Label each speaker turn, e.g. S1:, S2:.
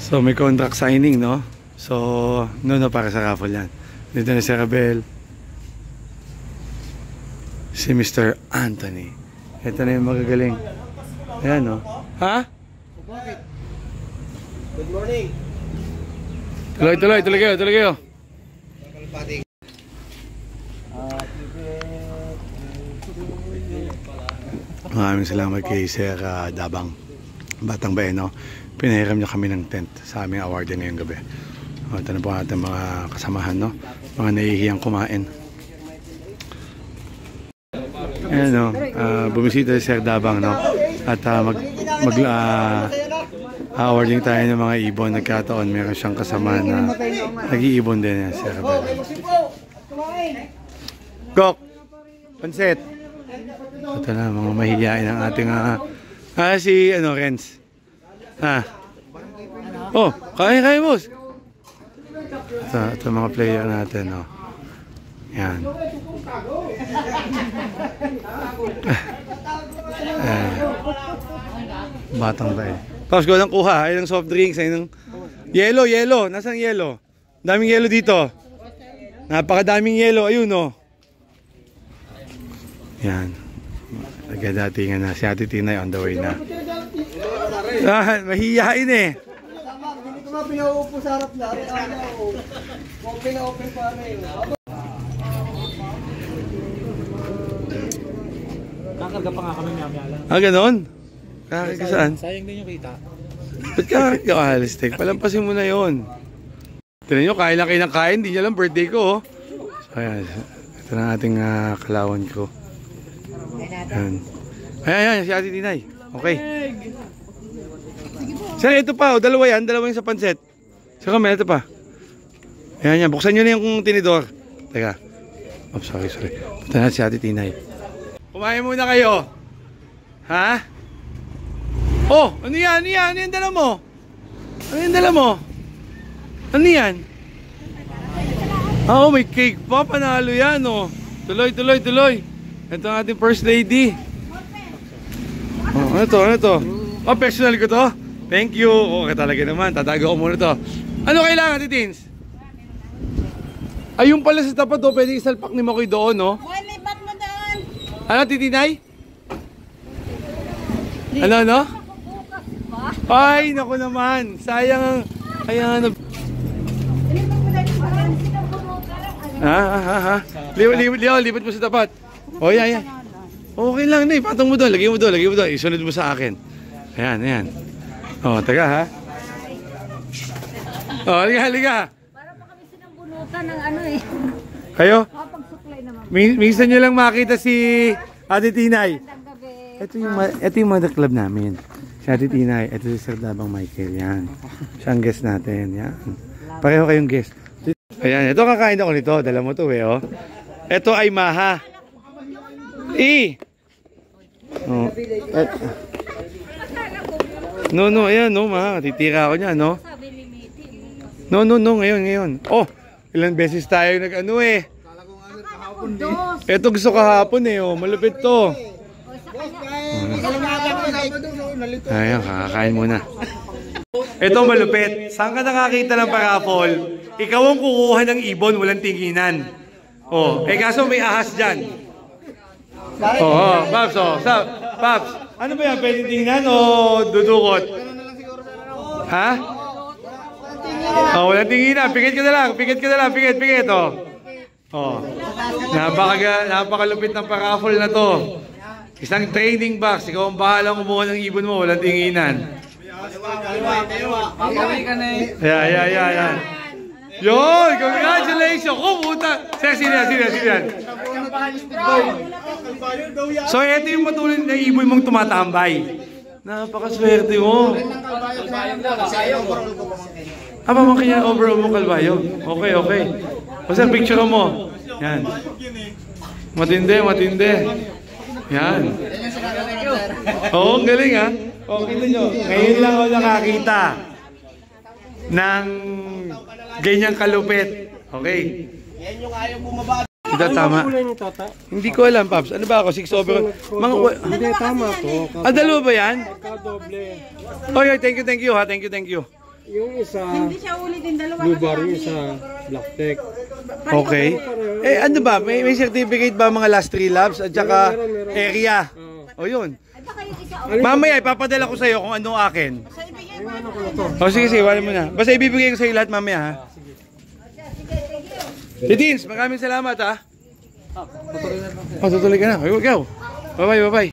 S1: So may contract signing, no? So no para sa raffle yan. Dito na si Rabel, si Mr. Anthony. Ito na yung magagaling. Ayan, no? Ha?
S2: Good morning.
S1: Tuloy kayo. Maraming salamat kay Sir Dabang Batang Baeno. Pinahiram niya kami ng tent sa aming awarding ngayong gabi. Ito na po natin mga kasamahan, no? Mga nahihiyang kumain. Ayan, no? Bumisita si Sir Dabang, no? At awarding tayo ng mga ibon. Nagkataon meron siyang kasama na nag-iibon din, Sir Rabel. Gok! Pansit! Ito na, mga mahihiyain ang ating si Renz. Oh, kaya boss. Ito mga player natin, no. Yan. Batang ba eh. Tapos ko lang kuha, ay ng soft drinks, ay ng yellow. Nasaan yellow? Daming yellow dito. Napakadaming yellow, ayun, no. Yan. Nagadatingan na si Ate Tinay on the way na. Mahihiyain eh.
S2: Hindi ko nga pinauupo sa harap na. Open pa na yun. Kakarga pa nga kami miyamya.
S1: Ganon? Kakarga saan?
S2: Sayang din yung kita.
S1: Ba't kakarga ka, Alistek? Palampasin mo na yun. Tignan nyo, kain lang kayo ng kain. Hindi nyo lang birthday ko, oh. So, ayan. Ito na ating kalawan ko. Ayan, si Ate Tinay. Okay. Sir, ito pa, dalawa yan sa panset. Saka may ito pa. Ayan, buksan nyo na yung tinidor. Teka. Oh, sorry. Ito na si Ate Tinay. Kumain muna kayo. Ha? Oh, ano yan? Ano yung dala mo? Ano yan? Oh, may cake pa. Panalo yan, oh. Tuloy. Ito ang ating first lady. Oh, ano to? Oh, personal ko to. Thank you. Okay talaga naman. Tatago ko muna to. Ano kailangan, Titins? Ayun pala sa tapat, oh. Pwede isalpak ni Makoy doon, no?
S3: Lipat mo doon.
S1: Ano, Titinay? Ano? Ay, naku naman. Sayang. Ayan, lipat mo sa tapat. Oh, yan. Okay lang, patong mo doon. Lagay mo doon. Isunod mo sa akin. Ayan. Oh, taga ha. Oh, halika.
S3: Para pa kami sinambunutan ng ano eh.
S1: Kayo?
S3: Kapag-suklay naman.
S1: Minsan nyo lang makita si Ate Tinay. Ito yung mother club namin. Si Ate Tinay. Ito si Sir Dabang Michael. Yan. Siya ang guest natin. Yan. Pareho kayong guest. Ayan. Ito kakain ako nito. Dala mo to eh. Oh. Ito ay maha. Oh. No, ayan, no, ma. Titira ako niya, no? No, ngayon. Oh, ilang beses tayo nag-ano eh. Ito gusto kahapon eh, oh. Malupit to. Ayan, kakakain muna. Ito malupit. Saan ka nakakita ng paraffle? Ikaw ang kukuha ng ibon, walang tinginan. Oh, kaso may ahas dyan. Paps, Paps, ano ba yan? Pwede tingnan o dudukot? Ha? Walang tinginan. Pikit ka na lang, pikit, oh. Napakalupit ng paraffle na to. Isang training box. Ikaw ang bahalang kumuha ng ibon mo, walang tinginan. Yan. Yun! Congratulations! Puta! Sino yan? So, ito yung matulad na ibon mong tumatambay. Napakaswerte mo. Pamangkin yan overall mo kalbayo. Okay. Basta picture mo. Yan. Matindi. Yan. Oo, ang galing ha. Kita nyo. Ngayon lang ako nakakita ng ganyang kalupit. Okay.
S2: Yan yung ayaw bumaba.
S1: Ito tama. Hindi ko alam, Paps. Ano ba ako? 6 over.
S2: Hindi, tama to.
S1: Dalawa ba yan?
S2: Doble.
S1: Okay, thank you ha. Thank you.
S4: Yung isa,
S3: Hindi siya ulit yung dalawa.
S4: blue bar, yung isa, black tech.
S1: Okay. Eh, ano ba? May certificate ba mga last 3 laps at saka
S4: Meron.
S1: area? O yun.
S3: Ay, baka yung isa
S1: Mamaya, ipapadala ko sa'yo kung ano akin.
S3: sa ibigay mo ano.
S1: O sige, wala mo na. Basta ibibigay ko sa'yo lahat mamaya, ha? Titins, maraming salamat, ha? Tutuloy ka na. Ikaw. Bye-bye.